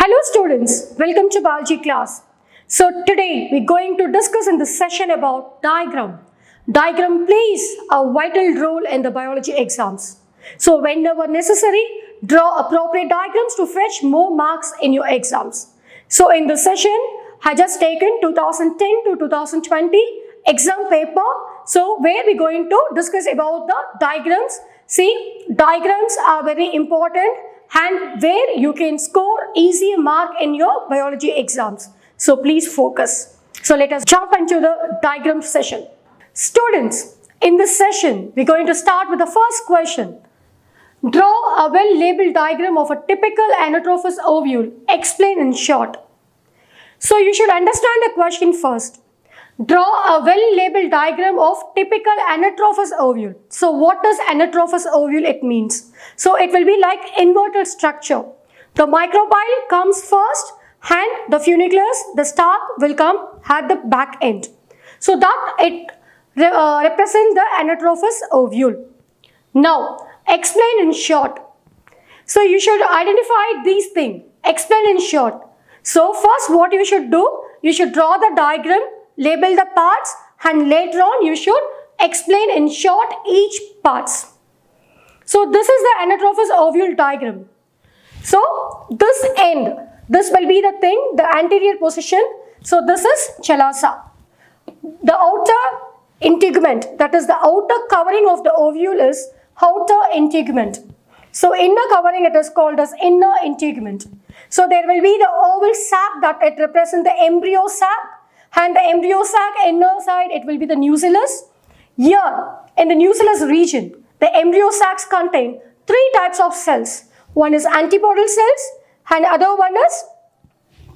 Hello students, welcome to biology class. So today we're going to discuss in this session about diagram. Diagram plays a vital role in the biology exams. So whenever necessary, draw appropriate diagrams to fetch more marks in your exams. So in this session, I just taken 2010 to 2020 exam paper. So where we're going to discuss about the diagrams. See, diagrams are very important and where you can score easy mark in your biology exams. So please focus. So let us jump into the diagram session. Students, in this session, we're going to start with the first question. Draw a well-labeled diagram of a typical anatrophous ovule. Explain in short. So you should understand the question first. Draw a well-labeled diagram of typical anatrophous ovule. So what does anatrophous ovule it means? So it will be like inverted structure. The micropyle comes first and the funiculus, the stalk will come at the back end. So that it represents the anatrophous ovule. Now explain in short. So you should identify these things. Explain in short. So first what you should do, you should draw the diagram, label the parts, and later on you should explain in short each parts. So this is the anatrophous ovule diagram. So this end, this will be the thing, the anterior position. So this is chalaza. The outer integument, that is the outer covering of the ovule is outer integument. So inner covering it is called as inner integument. So there will be the oval sac that it represents the embryo sac. And the embryo sac inner side it will be the nucellus. Here in the nucellus region the embryo sacs contain three types of cells. One is antipodal cells and other one is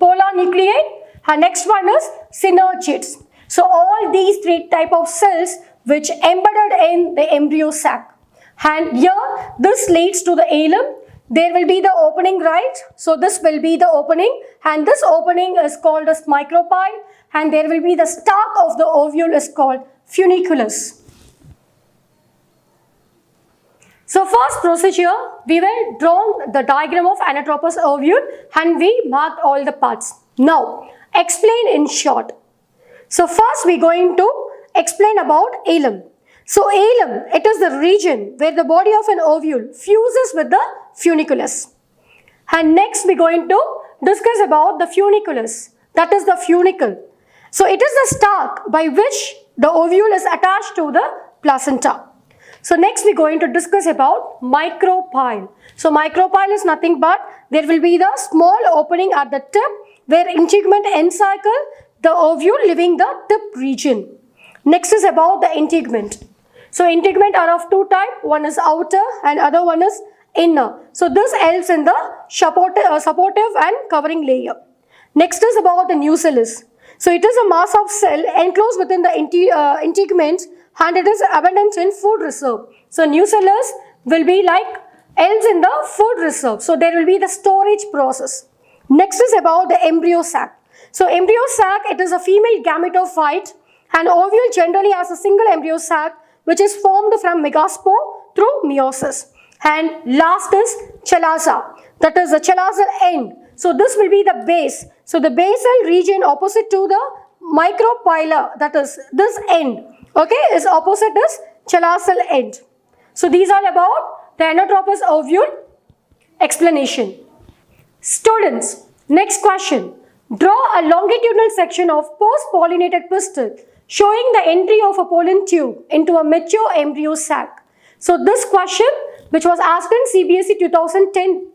polar nuclei and next one is synergids. So all these three type of cells which embedded in the embryo sac. And here this leads to the alum. There will be the opening, right? So this will be the opening and this opening is called as micropyle and there will be the stalk of the ovule is called funiculus. So first procedure, we will draw the diagram of anatrophous ovule and we marked all the parts. Now explain in short. So first we are going to explain about alum. So alum, it is the region where the body of an ovule fuses with the funiculus. And next we are going to discuss about the funiculus, that is the funicle. So it is the stalk by which the ovule is attached to the placenta. So next we are going to discuss about micropyle. So micropyle is nothing but there will be the small opening at the tip where integument encircle the ovule leaving the tip region. Next is about the integument. So integument are of two types, one is outer and other one is inner. So this helps in the supportive and covering layer. Next is about the nucellus. So it is a mass of cell enclosed within the integument and it is abundant in food reserve. So nucellus will be like helps in the food reserve. So there will be the storage process. Next is about the embryo sac. So embryo sac, it is a female gametophyte and ovule generally has a single embryo sac which is formed from megaspore through meiosis. And last is chalaza, that is the chalaza end. So this will be the base. So the basal region opposite to the micropyla, that is this end, okay, is opposite this chalazal end. So these are about the anatrophous ovule explanation. Students, next question. Draw a longitudinal section of post-pollinated pistil showing the entry of a pollen tube into a mature embryo sac. So this question which was asked in CBSE 2010.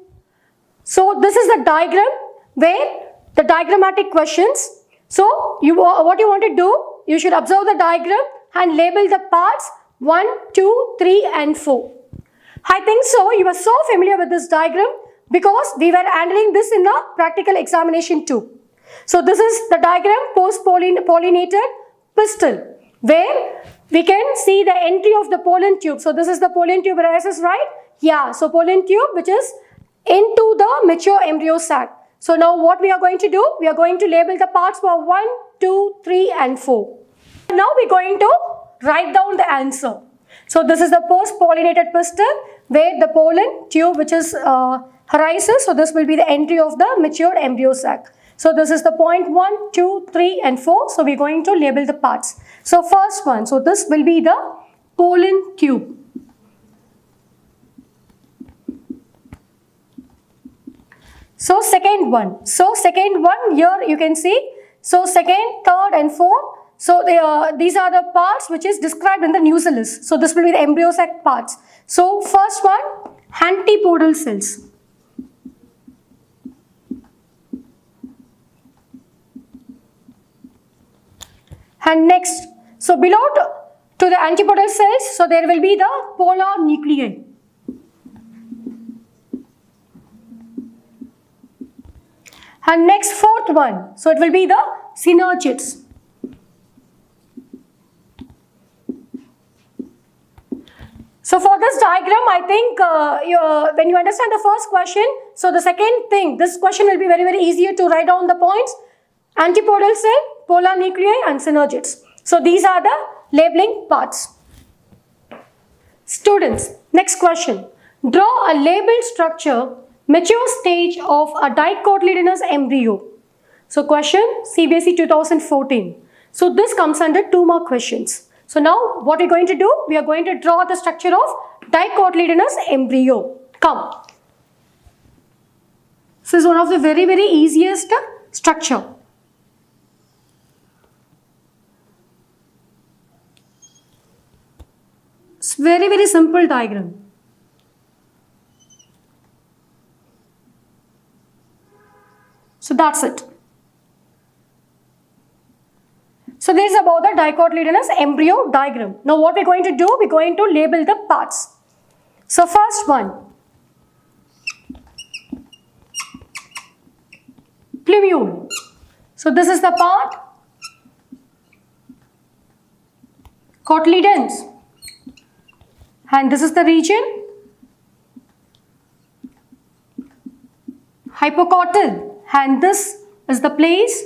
So this is the diagram where the diagrammatic questions. So what you want to do, you should observe the diagram and label the parts 1, 2, 3 and 4. I think so you are so familiar with this diagram because we were handling this in the practical examination too. So this is the diagram post-pollinated pistil where we can see the entry of the pollen tube. So this is the pollen tube arises, right? Yeah, so pollen tube which is into the mature embryo sac. So now what we are going to do, we are going to label the parts for 1, 2, 3 and 4. Now we are going to write down the answer. So this is the post-pollinated pistil where the pollen tube which is arises. So this will be the entry of the matured embryo sac. So this is the point 1, 2, 3 and 4. So we're going to label the parts. So first one, so this will be the pollen tube. So second one, here you can see, so second, third and fourth. So these are the parts which is described in the nucellus. So this will be the embryo sac parts. So first one, antipodal cells. And next, so below to the antipodal cells, so there will be the polar nuclei. And next, fourth one, so it will be the synergids. So for this diagram, I think when you understand the first question, so the second thing, this question will be very, very easier to write down the points. Antipodal cell, polar nuclei and synergids. So these are the labeling parts. Students, next question. Draw a labeled structure, mature stage of a dicotyledonous embryo. So question CBSE 2014. So this comes under 2 more questions. So now what we're going to do, we are going to draw the structure of dicotyledonous embryo. Come. This is one of the very, very easiest structure. It's very, very simple diagram. So that's it. So this is about the dicotyledonous embryo diagram. Now what we're going to do, we're going to label the parts. So first one, plumule. So this is the part, cotyledons, and this is the region, hypocotyl, and this is the place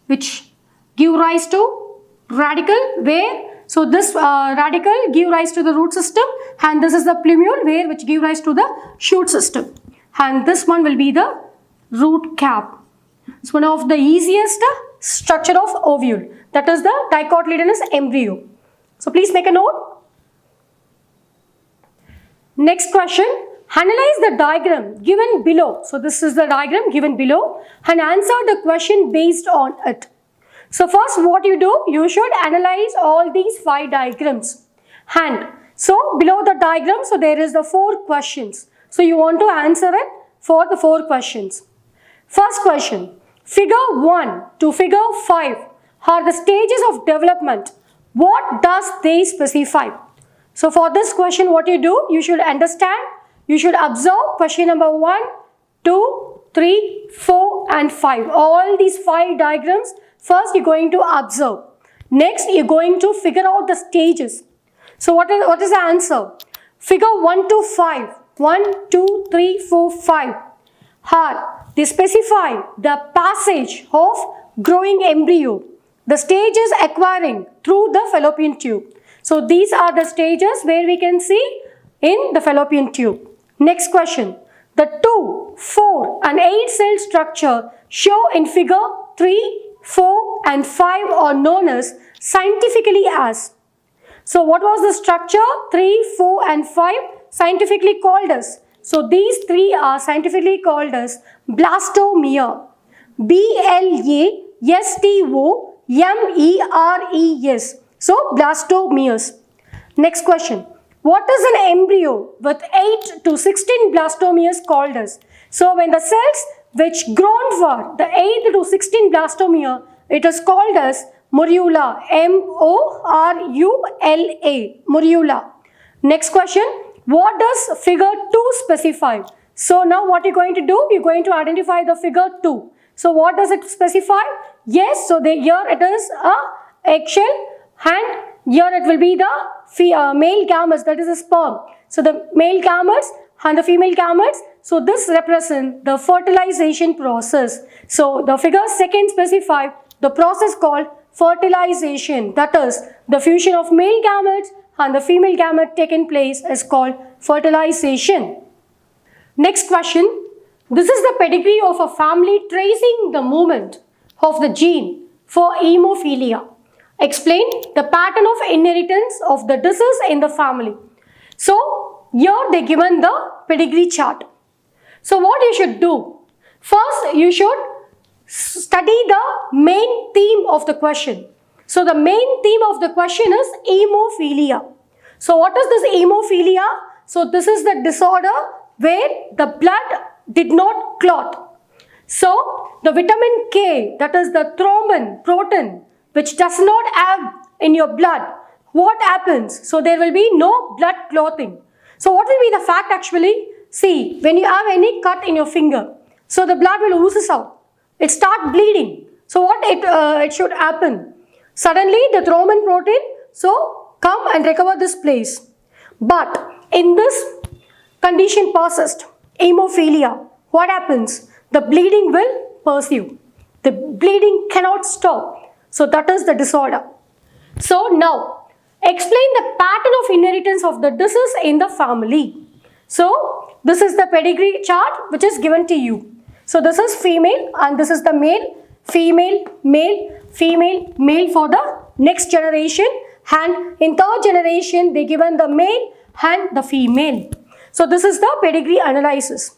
which give rise to radicle, where, so this radicle give rise to the root system, and this is the plumule where which give rise to the shoot system, and this one will be the root cap. It's one of the easiest structure of ovule, that is the dicotyledonous embryo. So please make a note. Next question, analyze the diagram given below. So this is the diagram given below and answer the question based on it. So first what you do, you should analyze all these 5 diagrams. And so below the diagram, so there is the 4 questions. So you want to answer it for the 4 questions. First question, figure 1 to figure 5 are the stages of development. What does they specify? So for this question, what you do, you should understand, you should observe question number 1, 2, 3, 4 and 5. All these 5 diagrams, first you're going to observe. Next, you're going to figure out the stages. So what is the answer? Figure 1 to 5, 1, 2, 3, 4, 5 are, they specify the passage of growing embryo, the stages acquiring through the fallopian tube. So these are the stages where we can see in the fallopian tube. Next question, the 2, 4 and 8 cell structure show in figure 3, 4 and 5 are known as scientifically as. So what was the structure 3, 4 and 5 scientifically called as? So these 3 are scientifically called as blastomere. BLASTOMERES. So blastomeres. Next question. What is an embryo with 8 to 16 blastomeres called as? So when the cells which grown for the 8 to 16 blastomere, it is called as morula. M-O-R-U-L-A. Morula. Next question. What does figure 2 specify? So now what you're going to do, you're going to identify the figure 2. So what does it specify? Yes, so here it is a eggshell, and here it will be the male gametes, that is a sperm. So the male gametes and the female gametes, so this represents the fertilization process. So the figure 2 specify the process called fertilization, that is the fusion of male gametes and the female gamete taking place is called fertilization. Next question, This is the pedigree of a family tracing the movement of the gene for hemophilia. Explain the pattern of inheritance of the disease in the family. So, here they given the pedigree chart. So, what you should do? First, you should study the main theme of the question. So, the main theme of the question is hemophilia. So, what is this hemophilia? So, this is the disorder where the blood did not clot. So, the vitamin K, that is the thrombin protein, which does not have in your blood, what happens? So, there will be no blood clotting. So, what will be the fact actually? See, when you have any cut in your finger, so the blood will oozes out. It starts bleeding. So, what it should happen? Suddenly, the thrombin protein, so come and recover this place. But in this condition persists, hemophilia, what happens? The bleeding will pursue. The bleeding cannot stop. So that is the disorder. So now, explain the pattern of inheritance of the disease in the family. So this is the pedigree chart which is given to you. So this is female and this is the male, female, male, female, male for the next generation, and in third generation they given the male and the female. So this is the pedigree analysis.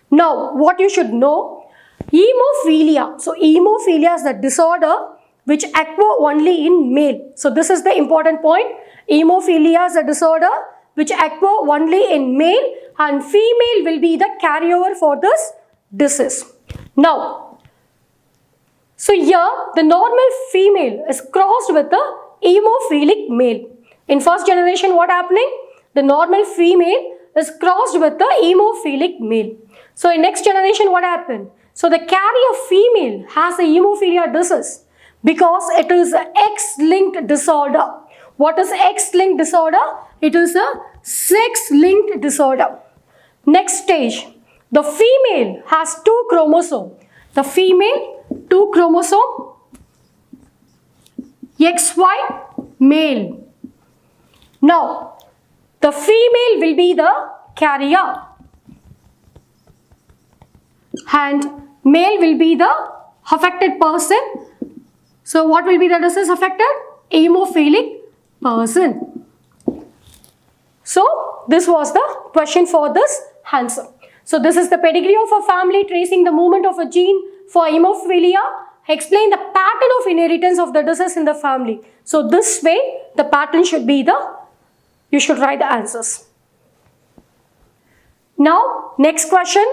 Now what you should know, hemophilia. So hemophilia is the disorder which occur only in male. So this is the important point. Hemophilia is a disorder which occur only in male, and female will be the carryover for this disease. Now, so here the normal female is crossed with the hemophilic male. In first generation, what happening? The normal female is crossed with the hemophilic male. So in next generation, what happened? So the carrier female has a hemophilia disease because it is an X-linked disorder. What is X-linked disorder? It is a sex-linked disorder. Next stage, the female has 2 chromosomes. The female 2 chromosome, XY male. Now, the female will be the carrier and male will be the affected person. So, what will be the disease affected? Hemophilic person. So, this was the question for this answer. So, this is the pedigree of a family tracing the movement of a gene for hemophilia. Explain the pattern of inheritance of the disease in the family. So, this way the pattern should be you should write the answers. Now, next question.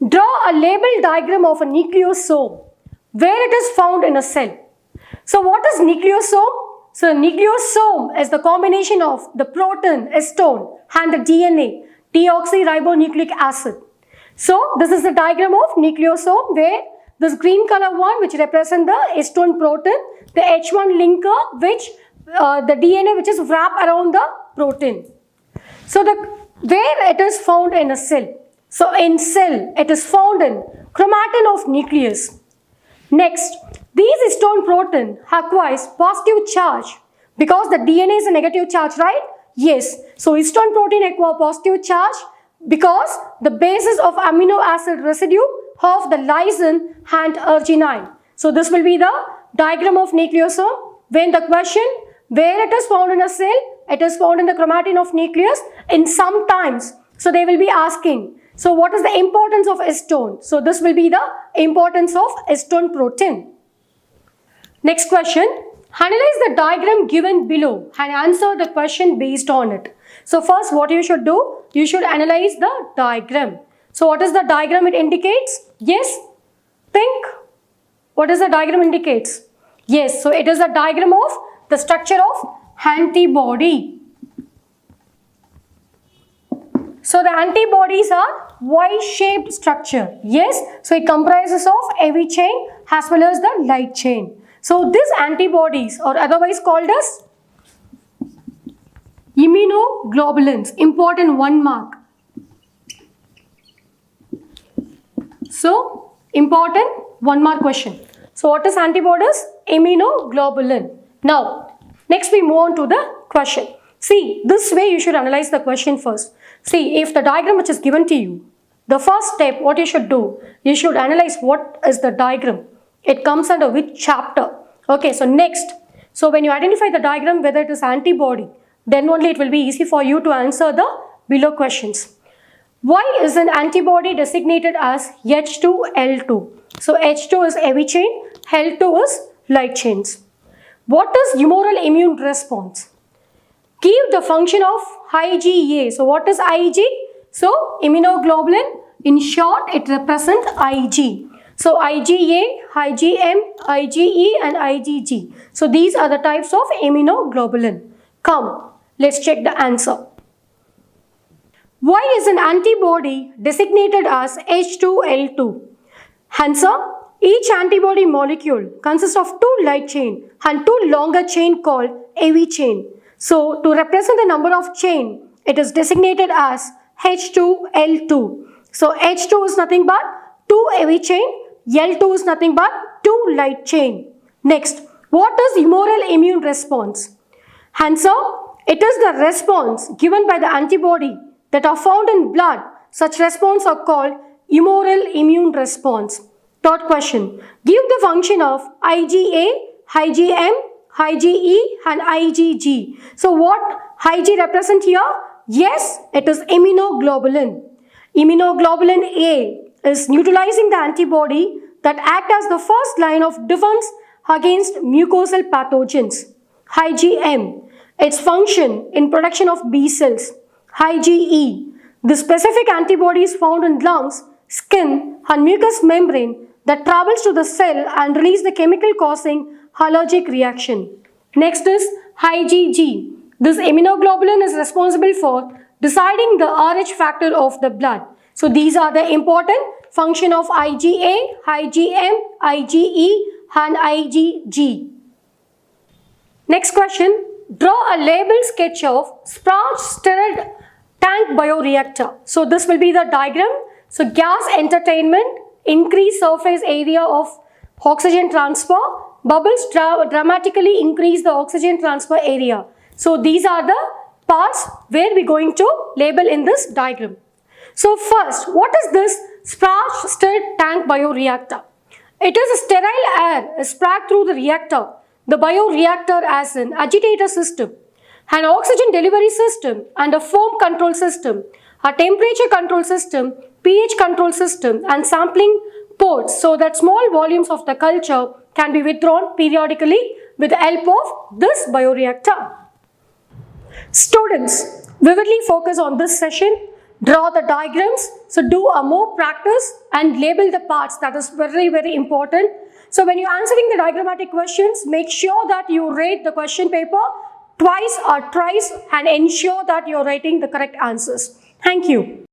Draw a label diagram of a nucleosome where it is found in a cell. So, what is nucleosome? So, nucleosome is the combination of the protein, histone, and the DNA, deoxyribonucleic acid. So, this is the diagram of nucleosome where this green color one which represents the histone protein, the H1 linker which the DNA which is wrapped around the protein. So, where it is found in a cell. So, in cell it is found in chromatin of nucleus. Next, these histone protein acquires positive charge because the DNA is a negative charge, right? Yes. So, histone protein acquire positive charge because the basis of amino acid residue of the lysine and arginine. So, this will be the diagram of nucleosome. When the question, where it is found in a cell, it is found in the chromatin of nucleus in some times. So, they will be asking, so what is the importance of histone? So, this will be the importance of histone protein. Next question, analyze the diagram given below and answer the question based on it. So, first what you should do, you should analyze the diagram. So, what is the diagram it indicates? Yes, think. What is the diagram indicates? Yes, so it is a diagram of the structure of antibody. So, the antibodies are Y-shaped structure. Yes, so it comprises of heavy chain as well as the light chain. So, these antibodies are otherwise called as immunoglobulins. Important 1 mark. So, important 1 mark question. So, what is antibodies? Immunoglobulin. Now, next we move on to the question. See, this way you should analyze the question first. See, if the diagram which is given to you, The first step, what you should do, you should analyze what is the diagram. It comes under which chapter. Okay, so next, so when you identify the diagram, whether it is antibody, then only it will be easy for you to answer the below questions. Why is an antibody designated as H2L2? So H2 is heavy chain, L2 is light chains. What is humoral immune response? Give the function of IgA. So what is Ig? So immunoglobulin, in short it represents Ig. So IgA, IgM, IgE and IgG. So these are the types of immunoglobulin. Come, let's check the answer. Why is an antibody designated as H2L2? Answer. Each antibody molecule consists of two light chain and two longer chain called heavy chain. So to represent the number of chain, it is designated as H2L2. So H2 is nothing but 2 heavy chain, L2 is nothing but 2 light chain. Next, what is humoral immune response? Answer, it is the response given by the antibody that are found in blood. Such response are called humoral immune response. Third question, give the function of IgA, IgM, IgE and IgG. So what Ig represent here? Yes, it is immunoglobulin. Immunoglobulin A is neutralizing the antibody that act as the first line of defense against mucosal pathogens. IgM, its function in production of B cells. IgE, the specific antibody is found in lungs, skin and mucous membrane that travels to the cell and release the chemical causing allergic reaction. Next is IgG. This immunoglobulin is responsible for deciding the Rh factor of the blood. So these are the important function of IgA, IgM, IgE and IgG. Next question. Draw a label sketch of Sprout stirred tank bioreactor. So this will be the diagram. So gas entertainment, increase surface area of oxygen transfer, bubbles dramatically increase the oxygen transfer area. So these are the parts where we're going to label in this diagram. So first, what is this Sprout stirred tank bioreactor? It is a sterile air is spragged through the reactor. The bioreactor has an agitator system, an oxygen delivery system and a foam control system, a temperature control system, pH control system and sampling ports so that small volumes of the culture can be withdrawn periodically with the help of this bioreactor. Students, vividly focus on this session, draw the diagrams, so do a more practice and label the parts. That is very important. So when you're answering the diagrammatic questions, make sure that you read the question paper twice or thrice and ensure that you're writing the correct answers. Thank you.